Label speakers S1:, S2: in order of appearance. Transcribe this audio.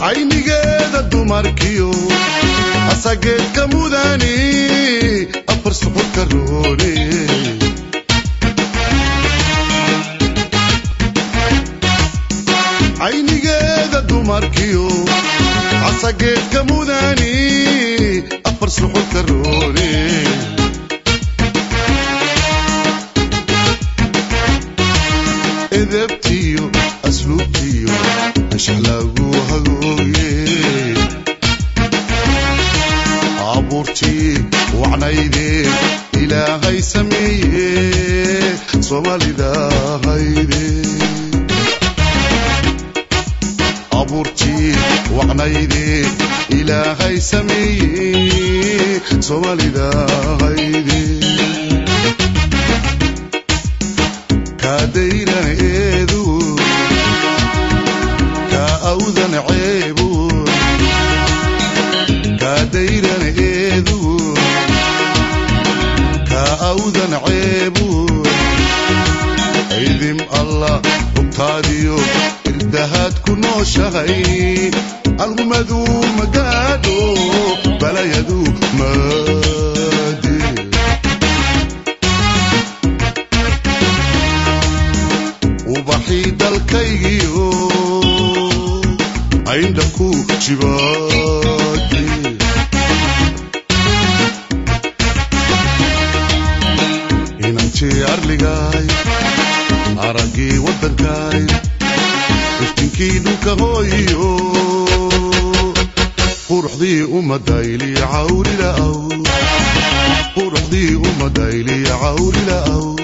S1: عينيgeeda dumarkiyo asageedka mudani afar suxulka roone عينيgeeda dumarkiyo asageedka mudani afar suxulka roone edebtiyo asluubtiyo ashalagu hagooye abuurti wacnayde ilaahay sameeye soomaalida hayde abuurti wacnayde ilaahay sameeye soomaalida hayde كادينا إيدو كأوذن عيبو كادينا إيدو كأوذن عيبو عيدم الله وقاديو إردهات كنو شغي المدو مقادو بلا يدو مادي وبحيد الكيو عندكو جبادي إنتي أرلقاي أرقي ودنكاي افتنكي دوكا هويو قرحدي أمدايلي عوري لأو قرحدي أمدايلي عوري لأو